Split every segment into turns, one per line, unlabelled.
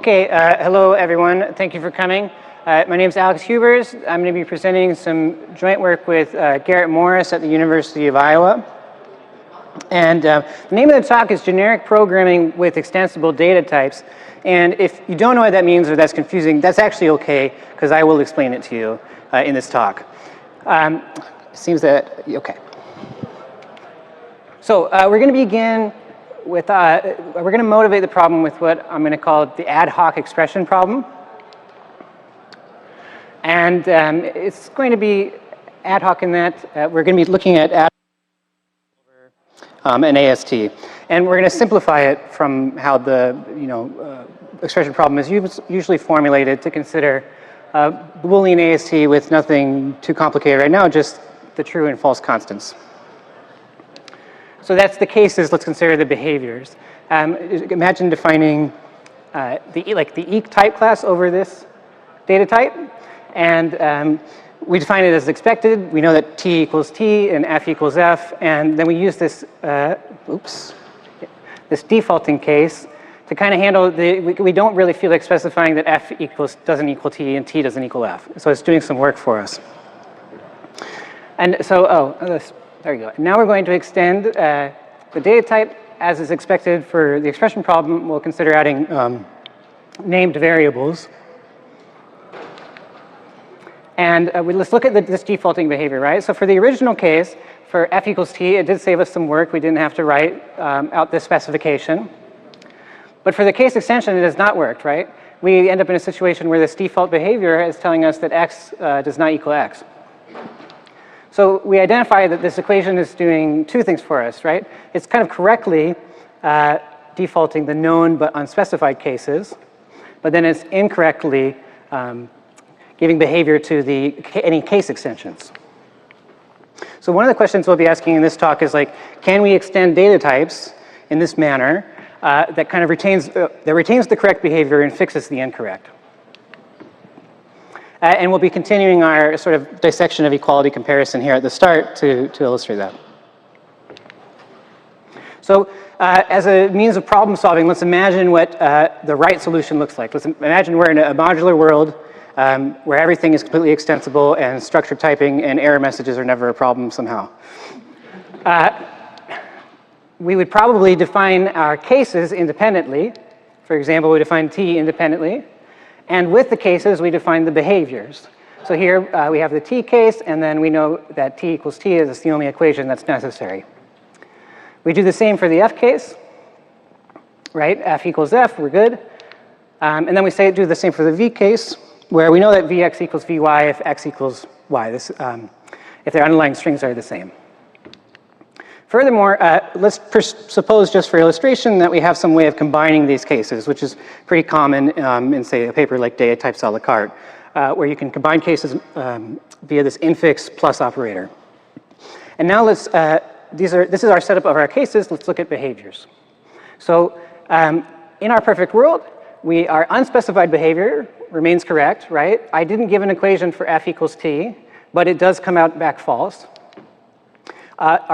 Okay, hello everyone. Thank you for coming. My name is Alex Hubers. I'm going to be presenting some joint work with Garrett Morris at the University of Iowa. And the name of the talk is Generic Programming with Extensible Data Types. And if you don't know what that means or that's confusing, that's actually okay, because I will explain it to you in this talk. Seems that, okay. So we're going to begin with, we're going to motivate the problem with what I'm going to call the ad hoc expression problem. And it's going to be ad hoc in that we're going to be looking at ad hoc an AST. And we're going to simplify it from how the expression problem is usually formulated to consider Boolean AST with nothing too complicated right now, just the true and false constants. So that's the cases. Let's consider the behaviors. Imagine defining the eq type class over this data type, and we define it as expected. We know that t equals t and f equals f, and then we use this this defaulting case to kind of handle the. We don't really feel like specifying that f doesn't equal t and t doesn't equal f. So it's doing some work for us. And so there you go. Now we're going to extend the data type as is expected for the expression problem. We'll consider adding named variables. And let's look at this defaulting behavior, right? So for the original case, for f equals t, it did save us some work. We didn't have to write out this specification. But for the case extension, it has not worked, right? We end up in a situation where this default behavior is telling us that x does not equal x. So we identify that this equation is doing two things for us, right? It's kind of correctly defaulting the known but unspecified cases, but then it's incorrectly giving behavior to any case extensions. So one of the questions we'll be asking in this talk is can we extend data types in this manner that kind of retains the correct behavior and fixes the incorrect? And we'll be continuing our sort of dissection of equality comparison here at the start to illustrate that. So as a means of problem solving, let's imagine what the right solution looks like. Let's imagine we're in a modular world where everything is completely extensible and structured typing and error messages are never a problem somehow. We would probably define our cases independently. For example, we define t independently. And with the cases, we define the behaviors. So here we have the t case, and then we know that t equals t is the only equation that's necessary. We do the same for the f case, right? F equals f, we're good. And then we do the same for the v case, where we know that vx equals vy if x equals y, if their underlying strings are the same. Furthermore, let's suppose, just for illustration, that we have some way of combining these cases, which is pretty common in, say, a paper like Data Types a la carte, where you can combine cases via this infix plus operator. And now this is our setup of our cases. Let's look at behaviors. So in our perfect world, our unspecified behavior remains correct, right? I didn't give an equation for f equals t, but it does come out back false.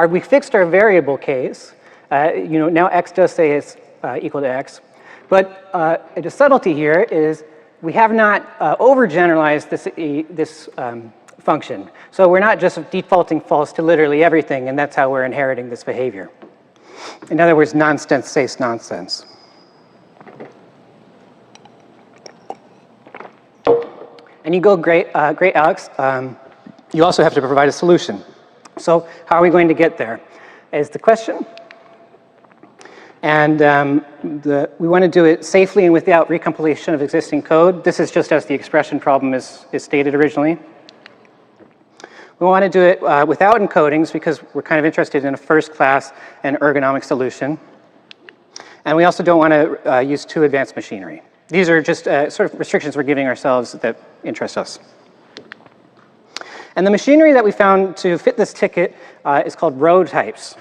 We fixed our variable case. Now x does say it's equal to x. But the subtlety here is we have not overgeneralized this function. So we're not just defaulting false to literally everything, and that's how we're inheriting this behavior. In other words, nonsense says nonsense. And you go, great, Alex. You also have to provide a solution. So how are we going to get there is the question. And we want to do it safely and without recompilation of existing code. This is just as the expression problem is stated originally. We want to do it without encodings because we're kind of interested in a first class and ergonomic solution. And we also don't want to use too advanced machinery. These are just sort of restrictions we're giving ourselves that interest us. And the machinery that we found to fit this ticket is called row types,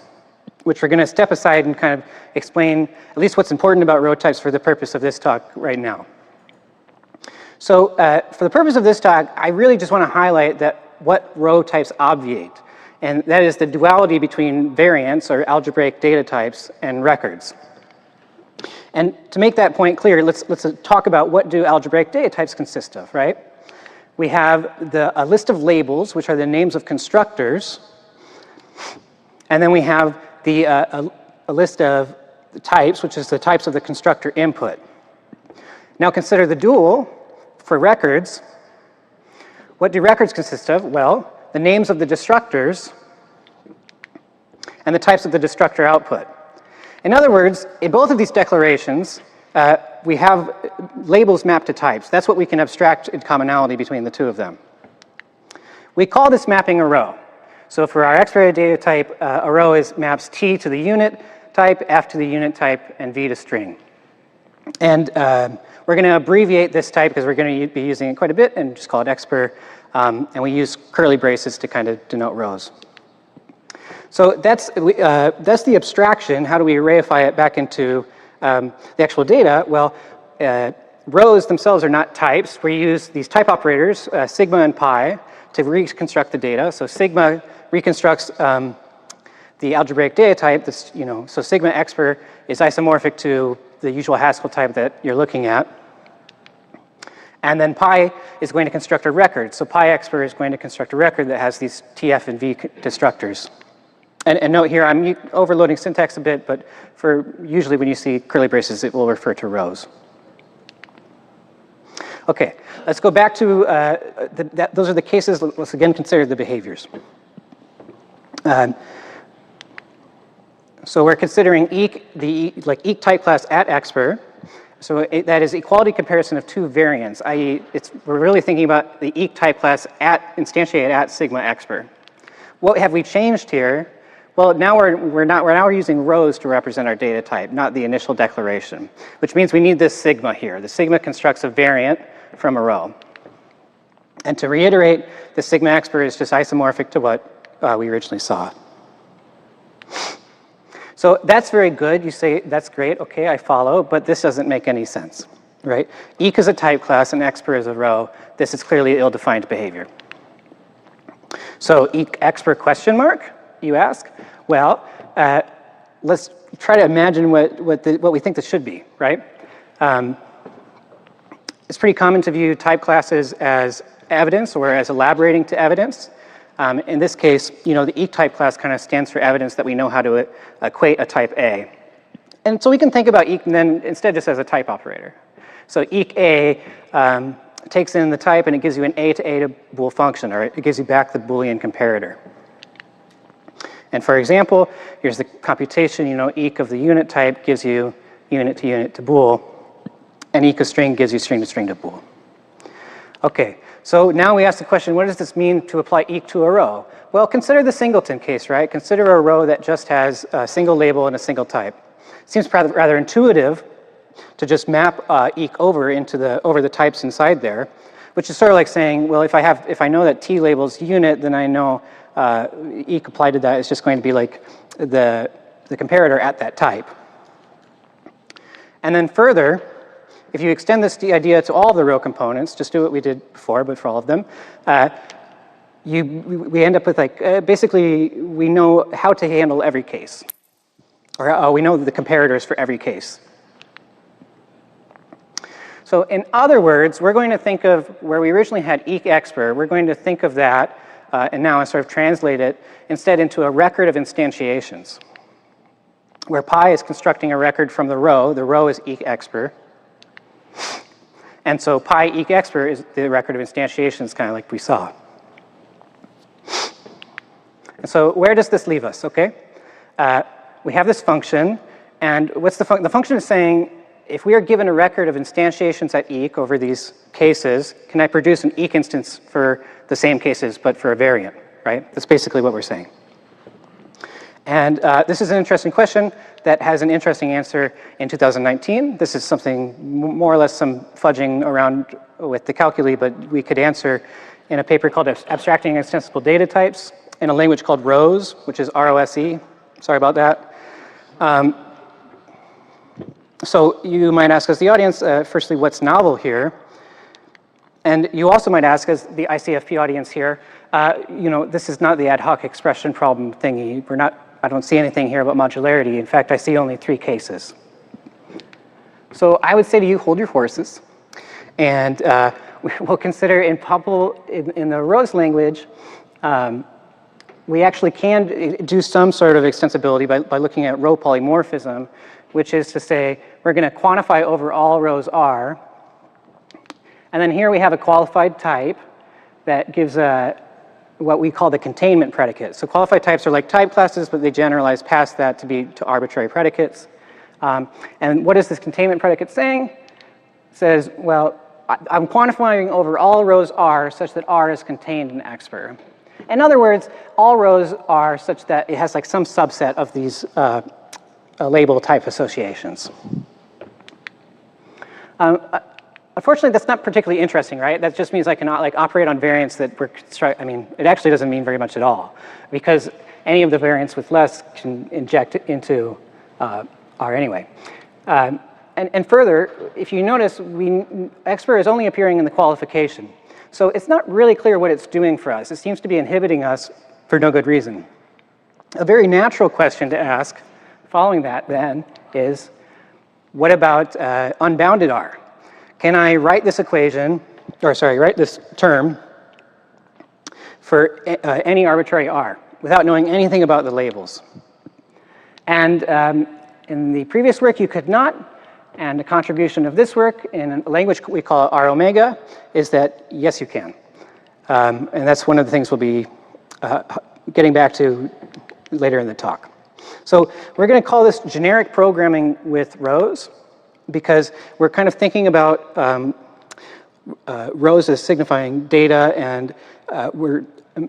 which we're going to step aside and kind of explain at least what's important about row types for the purpose of this talk right now. So for the purpose of this talk, I really just want to highlight what row types obviate. And that is the duality between variants, or algebraic data types, and records. And to make that point clear, let's talk about what do algebraic data types consist of, right? We have a list of labels, which are the names of constructors, and then we have a list of types, which is the types of the constructor input. Now consider the dual for records. What do records consist of? Well, the names of the destructors and the types of the destructor output. In other words, in both of these declarations, we have labels mapped to types. That's what we can abstract in commonality between the two of them. We call this mapping a row. So for our expedited data type, a row maps T to the unit type, F to the unit type, and V to string. And we're going to abbreviate this type because we're going to be using it quite a bit and just call it expr. And we use curly braces to kind of denote rows. So that's the abstraction. How do we arrayify it back into the actual data? Well, rows themselves are not types. We use these type operators, sigma and pi, to reconstruct the data. So sigma reconstructs the algebraic data type. So sigma expr is isomorphic to the usual Haskell type that you're looking at. And then pi is going to construct a record. So pi expr is going to construct a record that has these TF and V destructors. And note here, I'm overloading syntax a bit, but usually when you see curly braces, it will refer to rows. Okay, let's go back to, those are the cases. Let's again consider the behaviors. So we're considering eq type class at expr. So that is equality comparison of two variants, i.e. we're really thinking about the eq type class instantiated at sigma expr. What have we changed here? Well, now we're using rows to represent our data type, not the initial declaration, which means we need this sigma here. The sigma constructs a variant from a row. And to reiterate, the sigma expr is just isomorphic to what we originally saw. So that's very good. You say, that's great, okay, I follow, but this doesn't make any sense, right? Eq is a type class and expr is a row. This is clearly ill-defined behavior. So eq expr question mark, you ask? Well, let's try to imagine what we think this should be, right? It's pretty common to view type classes as evidence or as elaborating to evidence. In this case, the eq type class kind of stands for evidence that we know how to equate a type A. And so we can think about eq then instead just as a type operator. So eq A takes in the type and it gives you an A to bool function, or it gives you back the Boolean comparator. And for example, here's the computation, eq of the unit type gives you unit to bool, and eq of string gives you string to bool. Okay, so now we ask the question, what does this mean to apply eq to a row? Well, consider the singleton case, right? Consider a row that just has a single label and a single type. It seems rather intuitive to just map eq over the types inside there, which is sort of like saying, well, if I know that T labels unit, then I know eq applied to that is just going to be like the comparator at that type. And then further, if you extend this idea to all of the row components, just do what we did before, but for all of them, we end up with basically we know how to handle every case, or we know the comparators for every case. So in other words, we're going to think of where we originally had eq expr, we're going to think of that and now I sort of translate it instead into a record of instantiations, where pi is constructing a record from the row is eq expr. And so pi eq expr is the record of instantiations, kind of like we saw. And so where does this leave us, okay? We have this function, and what's the function is saying, if we are given a record of instantiations at eq over these cases, can I produce an eq instance for the same cases, but for a variant, right? That's basically what we're saying. And this is an interesting question that has an interesting answer in 2019. This is something more or less some fudging around with the calculi, but we could answer in a paper called Abstracting Extensible Data Types in a language called ROSE, which is ROSE. Sorry about that. So you might ask as the audience, firstly, what's novel here? And you also might ask as the ICFP audience here, this is not the ad hoc expression problem thingy. I don't see anything here about modularity. In fact, I see only 3 cases. So I would say to you, hold your horses. And we'll consider in the Rose language, we actually can do some sort of extensibility by looking at row polymorphism, which is to say we're going to quantify over all rows R. And then here we have a qualified type that gives what we call the containment predicate. So qualified types are like type classes, but they generalize past that to arbitrary predicates. And what is this containment predicate saying? It says, well, I'm quantifying over all rows R such that R is contained in Xper. In other words, all rows are such that it has like some subset of these label type associations. Unfortunately, that's not particularly interesting, right? That just means I cannot like operate on variants that were it actually doesn't mean very much at all, because any of the variants with less can inject into R anyway. And further, if you notice, Xper is only appearing in the qualification. So it's not really clear what it's doing for us. It seems to be inhibiting us for no good reason. A very natural question to ask following that then is, what about unbounded R? Can I write this equation, write this term for any arbitrary R without knowing anything about the labels? And in the previous work, you could not. And the contribution of this work in a language we call R omega is that, yes, you can. And that's one of the things we'll be getting back to later in the talk. So we're going to call this generic programming with rows, because we're kind of thinking about rows as signifying data, and we're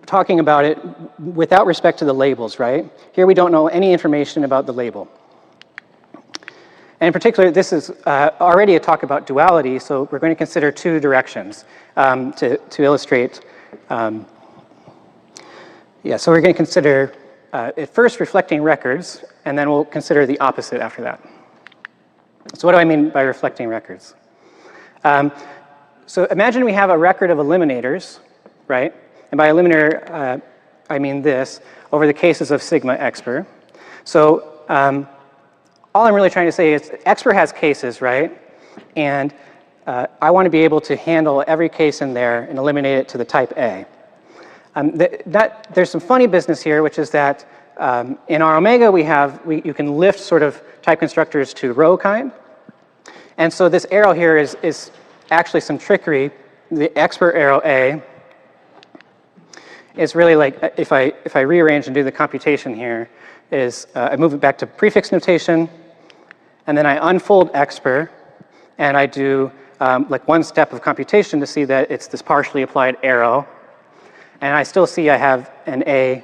talking about it without respect to the labels, right? Here we don't know any information about the label. And in particular, this is already a talk about duality, so we're going to consider two directions to illustrate. So we're going to consider at first reflecting records, and then we'll consider the opposite after that. So what do I mean by reflecting records? So imagine we have a record of eliminators, right? And by eliminator, I mean this, over the cases of sigma Xper. So all I'm really trying to say is Xper has cases, right? And I want to be able to handle every case in there and eliminate it to the type A. There's some funny business here, which is that in R omega you can lift sort of type constructors to row kind. And so this arrow here is actually some trickery. The Xper arrow A is really like, if I rearrange and do the computation here, is I move it back to prefix notation, and then I unfold Xper, and I do like one step of computation to see that it's this partially applied arrow. And I still see I have an A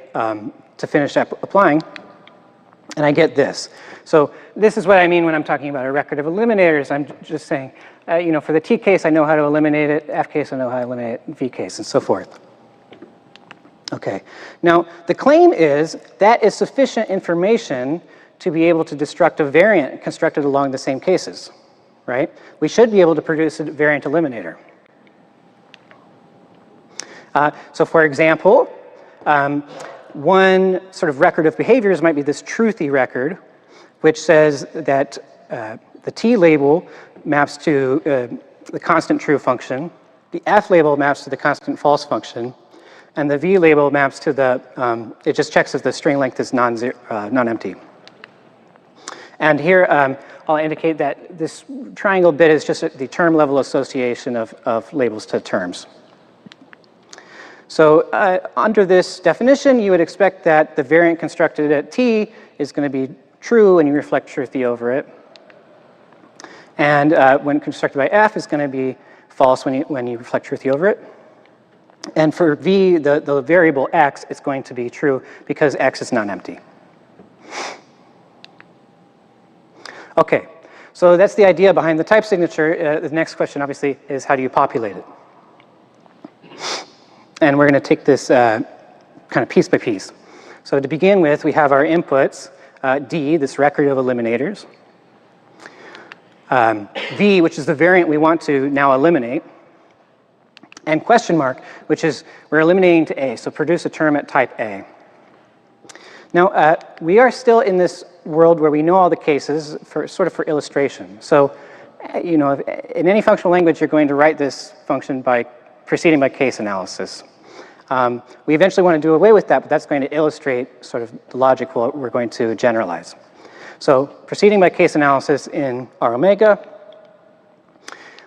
to finish applying, and I get this. So this is what I mean when I'm talking about a record of eliminators. I'm just saying, for the T case, I know how to eliminate it. F case, I know how to eliminate it. V case, and so forth. Okay. Now, the claim is that is sufficient information to be able to destruct a variant constructed along the same cases, right? We should be able to produce a variant eliminator. So for example, one sort of record of behaviors might be this truthy record, which says that the T label maps to the constant true function, the F label maps to the constant false function, and the V label maps to the, it just checks if the string length is non-empty. And here I'll indicate that this triangle bit is just the term level association of labels to terms. So under this definition, you would expect that the variant constructed at T is going to be true when you reflect truthy over it. And when constructed by F is going to be false when you reflect truthy over it. And for V, the variable X, it's going to be true because X is non-empty. Okay, so that's the idea behind the type signature. The next question, obviously, is how do you populate it? And we're going to take this kind of piece by piece. So to begin with, we have our inputs, D, this record of eliminators, V, which is the variant we want to now eliminate, and question mark, which is we're eliminating to A, so produce a term at type A. Now, we are still in this world where we know all the cases for illustration. So in any functional language, you're going to write this function by proceeding by case analysis. We eventually want to do away with that, but that's going to illustrate sort of the logic we're going to generalize. So proceeding by case analysis in R omega,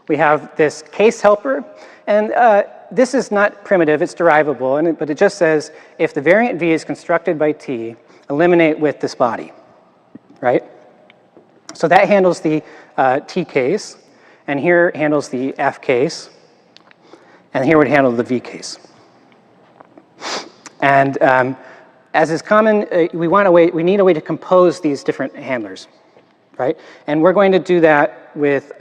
we have this case helper, and this is not primitive, it's derivable, but it just says if the variant V is constructed by T, eliminate with this body, right? So that handles the T case, and here handles the F case, and here would handle the V case. And as is common, we need a way to compose these different handlers, right? And we're going to do that with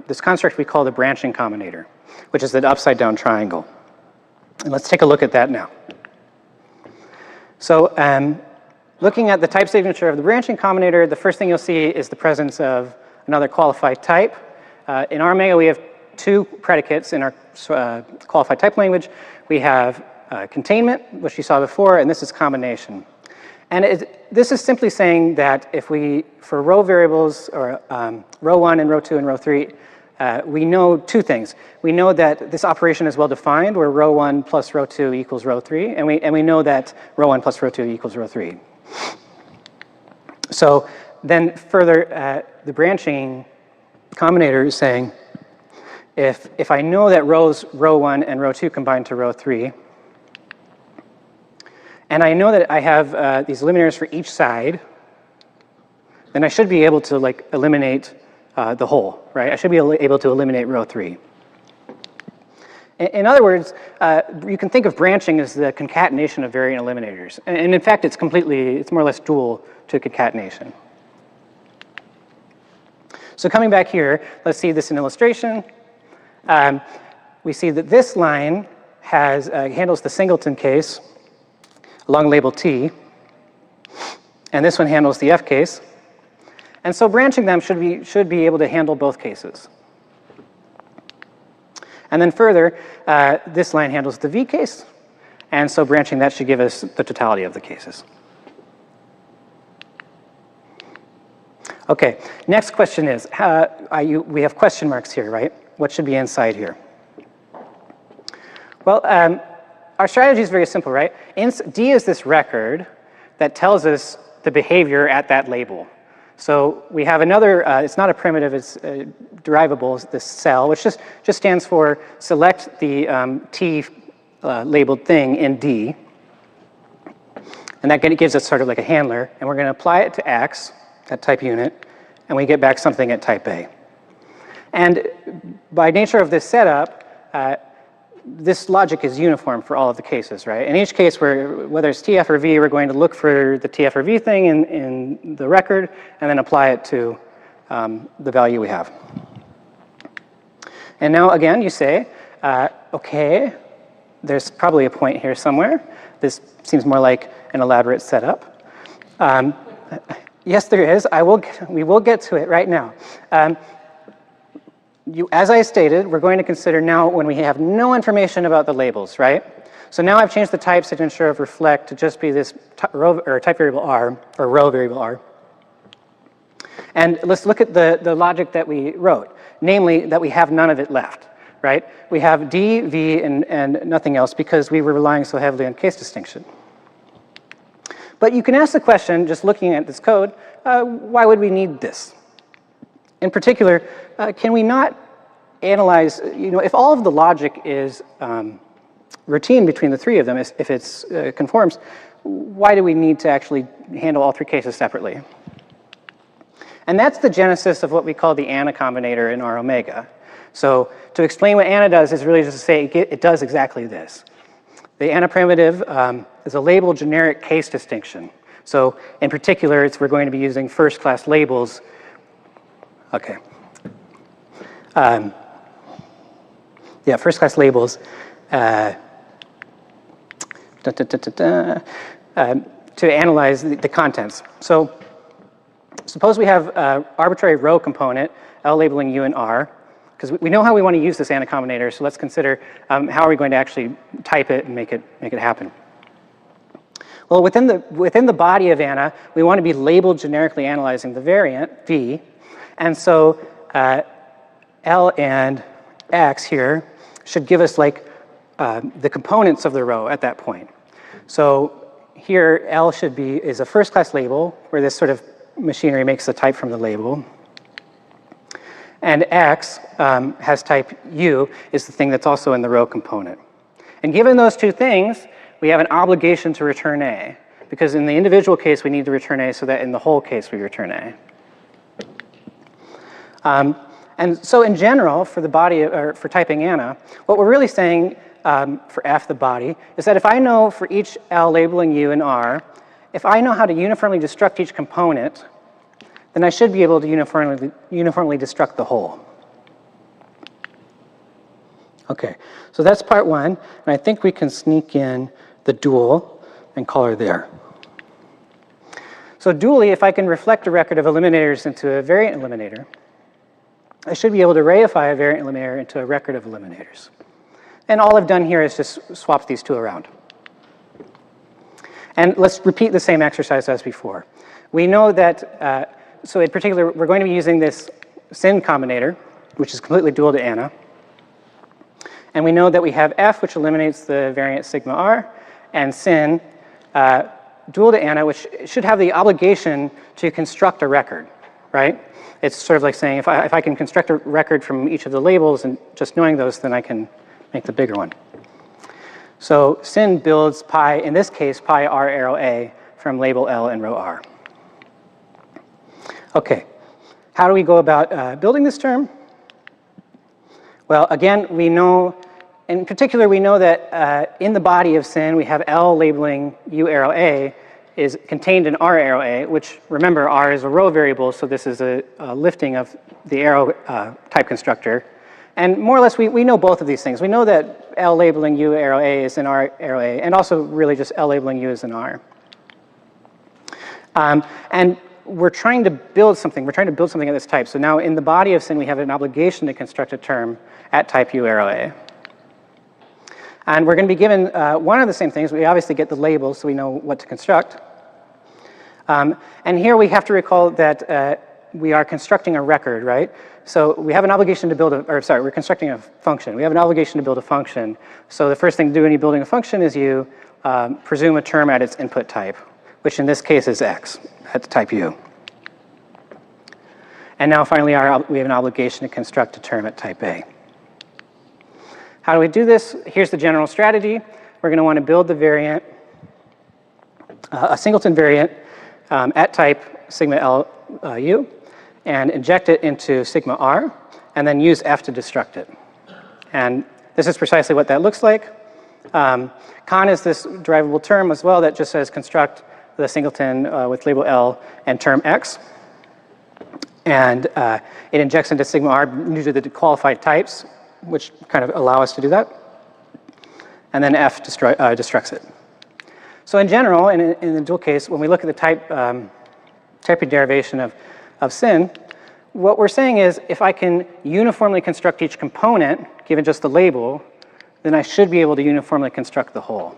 this construct we call the branching combinator, which is the upside down triangle. And let's take a look at that now. So looking at the type signature of the branching combinator, the first thing you'll see is the presence of another qualified type. In R omega, we have two predicates in our qualified type language. We have containment, which you saw before, and this is combination. And this is simply saying that if for row variables, or row 1 and row 2 and row 3, we know two things. We know that this operation is well defined, where row 1 plus row 2 equals row 3, and we know that row 1 plus row 2 equals row 3. So then further, the branching combinator is saying, if I know that row 1 and row 2 combine to row 3, and I know that I have these eliminators for each side, then I should be able to eliminate the whole, right? I should be able to eliminate row 3. In other words, you can think of branching as the concatenation of variant eliminators. And in fact, it's more or less dual to concatenation. So coming back here, let's see this in illustration. We see that this line handles the singleton case along label T, and this one handles the F case. And so branching them should be able to handle both cases. And then further, this line handles the V case, and so branching that should give us the totality of the cases. Okay, next question is, we have question marks here, right? What should be inside here? Well, our strategy is very simple, right? D is this record that tells us the behavior at that label. So we have another, it's not a primitive, it's derivable, this cell, which just stands for select the T labeled thing in D. And that gives us sort of like a handler, and we're going to apply it to X, that type unit, and we get back something at type A. And by nature of this setup, this logic is uniform for all of the cases, right? In each case, whether it's TF or V, we're going to look for the TF or V thing in the record and then apply it to the value we have. And now, again, you say, okay, there's probably a point here somewhere. This seems more like an elaborate setup. Yes, there is. We will get to it right now. As I stated, we're going to consider now when we have no information about the labels, right? So now I've changed the type signature of reflect to just be this type variable R, or row variable R. And let's look at the logic that we wrote, namely that we have none of it left, right? We have D, V, and nothing else because we were relying so heavily on case distinction. But you can ask the question, just looking at this code, why would we need this? In particular, can we not analyze, if all of the logic is routine between the three of them, if it's conforms, why do we need to actually handle all three cases separately? And that's the genesis of what we call the ANA combinator in R omega. So to explain what ANA does is really just to say it does exactly this. The ANA primitive is a label generic case distinction. So in particular, we're going to be using first class labels. Okay. First class labels to analyze the contents. So suppose we have an arbitrary row component, L labeling U and R, because we know how we want to use this ANA combinator, so let's consider how are we going to actually type it and make it happen. Well, within the body of ANA, we want to be labeled generically analyzing the variant, V, and so L and X here should give us like the components of the row at that point. So here L is a first class label where this sort of machinery makes the type from the label. And X has type U is the thing that's also in the row component. And given those two things, we have an obligation to return A, because in the individual case, we need to return A so that in the whole case, we return A. And so in general, for the body, or for typing Anna, what we're really saying for F, the body, is that if I know for each L labeling U and R, if I know how to uniformly destruct each component, then I should be able to uniformly destruct the whole. Okay, so that's part one, and I think we can sneak in the dual and call her there. So dually, if I can reflect a record of eliminators into a variant eliminator, I should be able to reify a variant eliminator into a record of eliminators. And all I've done here is just swap these two around. And let's repeat the same exercise as before. We know that, so in particular, we're going to be using this sin combinator, which is completely dual to Anna. And we know that we have F, which eliminates the variant sigma R, and sin, dual to Anna, which should have the obligation to construct a record, right? It's sort of like saying if I can construct a record from each of the labels and just knowing those, then I can make the bigger one. So sin builds pi, in this case, pi R arrow A from label L and row R. Okay, how do we go about building this term? Well, again, we know, in particular, we know that in the body of sin, we have L labeling U arrow A is contained in R arrow A, which, remember, R is a row variable, so this is a lifting of the arrow type constructor. And more or less, we know both of these things. We know that L labeling U arrow A is in R arrow A, and also really just L labeling U is in R. And we're trying to build something. We're trying to build something of this type. So now in the body of sin, we have an obligation to construct a term at type U arrow A. And we're going to be given one of the same things. We obviously get the labels, so we know what to construct. And here we have to recall that we are constructing a record, right? So we have an obligation to build we're constructing a function. We have an obligation to build a function. So the first thing to do when you're building a function is you presume a term at its input type, which in this case is X at type U. And now finally, we have an obligation to construct a term at type A. How do we do this? Here's the general strategy. We're going to want to build the variant, a singleton variant at type sigma L U, and inject it into sigma R, and then use F to destruct it. And this is precisely what that looks like. Con is this derivable term as well that just says construct the singleton with label L and term X. And it injects into sigma R due to the qualified types, which kind of allow us to do that. And then F destructs it. So in general, in the dual case, when we look at the type derivation of sin, what we're saying is if I can uniformly construct each component, given just the label, then I should be able to uniformly construct the whole.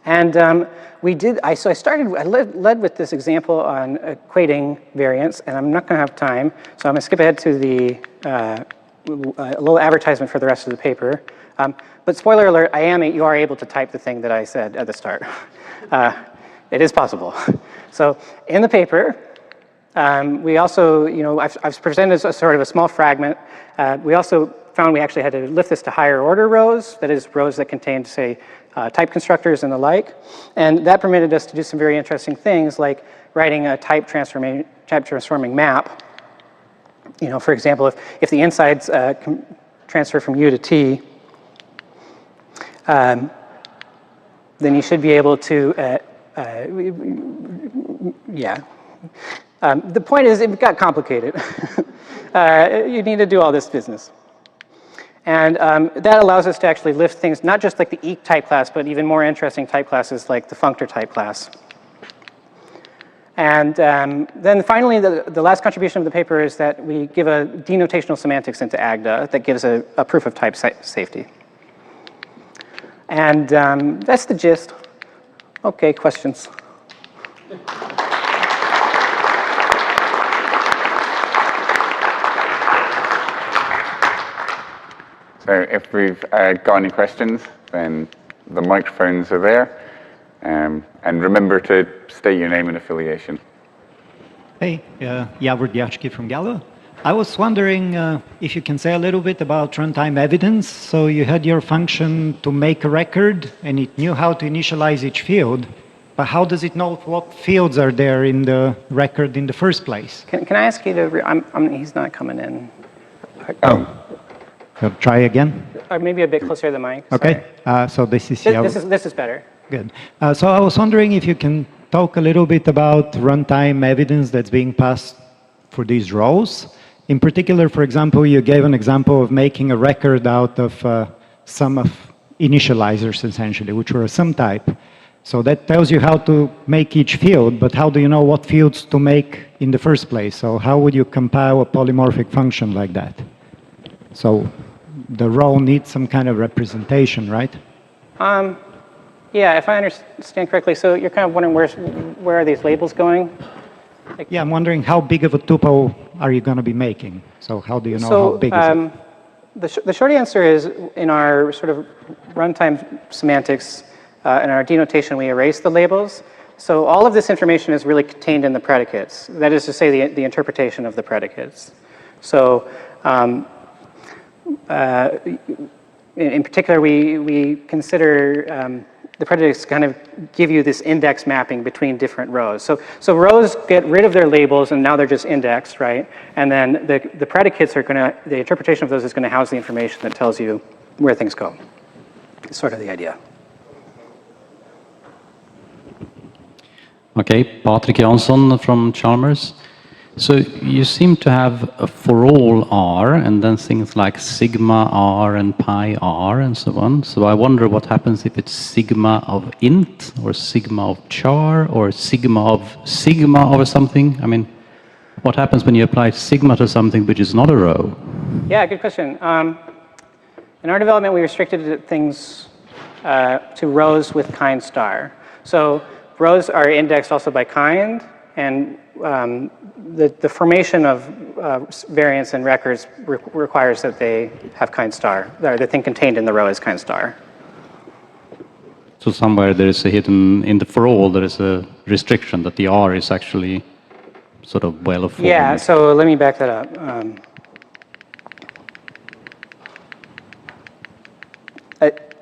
And I led with this example on equating variants, and I'm not going to have time, so I'm going to skip ahead to the a little advertisement for the rest of the paper. But spoiler alert, you are able to type the thing that I said at the start. It is possible. So in the paper, we also, I've presented as a sort of a small fragment. We also found we actually had to lift this to higher order rows, that is, rows that contained, say, type constructors and the like. And that permitted us to do some very interesting things, like writing a type transforming map. For example, if the insides transfer from U to T, then you should be able to, the point is it got complicated. You need to do all this business. And that allows us to actually lift things, not just like the eq type class, but even more interesting type classes like the functor type class. And then finally, the last contribution of the paper is that we give a denotational semantics into Agda that gives a proof of type safety. And that's the gist. Okay, questions?
Can you, So if we've got any questions, then the microphones are there. And remember to state your name and affiliation.
Hey, Javor Diachki from Gallo. I was wondering if you can say a little bit about runtime evidence. So you had your function to make a record, and it knew how to initialize each field. But how does it know what fields are there in the record in the first place?
Can I ask you to, he's not coming in.
Oh. So try again?
Or maybe a bit closer to the mic.
Okay, so this is
this is better.
Good. So I was wondering if you can talk a little bit about runtime evidence that's being passed for these rows. In particular, for example, you gave an example of making a record out of sum of initializers, essentially, which were a sum type. So that tells you how to make each field, but how do you know what fields to make in the first place? So how would you compile a polymorphic function like that? So the row needs some kind of representation, right?
Yeah, if I understand correctly, so you're kind of wondering where are these labels going?
Yeah, I'm wondering how big of a tuple are you going to be making? So how do you know how big is it?
The short answer is in our sort of runtime semantics, in our denotation, we erase the labels. So all of this information is really contained in the predicates. That is to say, the interpretation of the predicates. So in particular, we consider the predicates kind of give you this index mapping between different rows. So rows get rid of their labels, and now they're just indexed, right? And then the predicates are going to, the interpretation of those is going to house the information that tells you where things go. It's sort of the idea.
Okay, Patrick Jansson from Chalmers. So you seem to have a for all R and then things like sigma R and pi R and so on. So I wonder what happens if it's sigma of int or sigma of char or sigma of something. I mean, what happens when you apply sigma to something which is not a row?
Yeah, good question. In our development, we restricted things to rows with kind star. So rows are indexed also by kind, and the formation of variants in records requires that they have kind star. The thing contained in the row is kind star.
So somewhere there is a hidden, in the for all, there is a restriction that the R is actually sort of well formed.
Yeah, so let me back that up.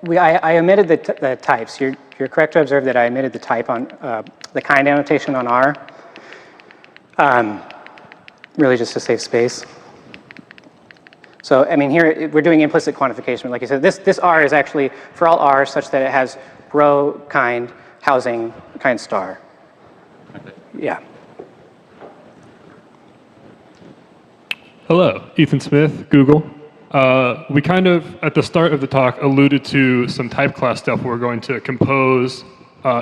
I omitted the types. You're correct to observe that I omitted the type on the kind annotation on R. Really just to save space. So, I mean, here we're doing implicit quantification. Like I said, this R is actually for all R such that it has row, kind, housing, kind star. Okay. Yeah.
Hello, Ethan Smith, Google. We kind of, at the start of the talk, alluded to some type class stuff. We're going to compose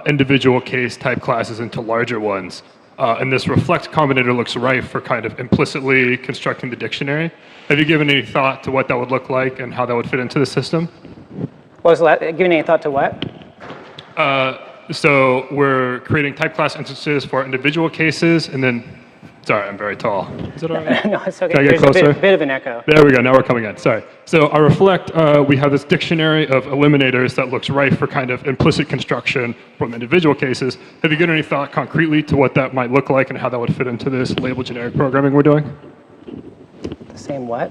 individual case type classes into larger ones. And this reflect combinator looks rife for kind of implicitly constructing the dictionary. Have you given any thought to what that would look like and how that would fit into the system?
Giving any thought to what?
So we're creating type class instances for individual cases, and then, sorry, I'm very tall. Is that all right?
No, it's okay.
Can I get closer?
There's a bit of an echo.
There we go, now we're coming in, sorry. So our reflect, we have this dictionary of eliminators that looks rife for kind of implicit construction from individual cases. Have you given any thought concretely to what that might look like and how that would fit into this label generic programming we're doing?
The same what?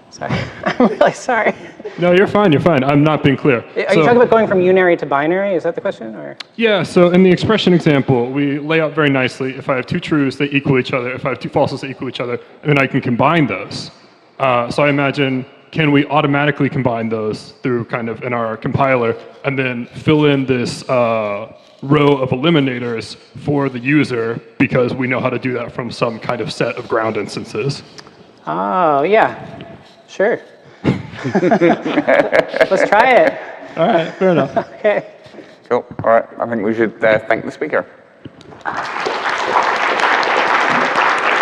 Sorry, I'm really sorry.
No, you're fine, you're fine. I'm not being clear.
Are you talking about going from unary to binary? Is that the question? Or?
Yeah, so in the expression example, we lay out very nicely, if I have two trues, they equal each other. If I have two falses, they equal each other. And then I can combine those. So I imagine, can we automatically combine those through kind of in our compiler and then fill in this row of eliminators for the user because we know how to do that from some kind of set of ground instances?
Oh, yeah. Sure. Let's try it.
All right, fair enough.
Okay.
Cool. All right. I think we should thank the speaker.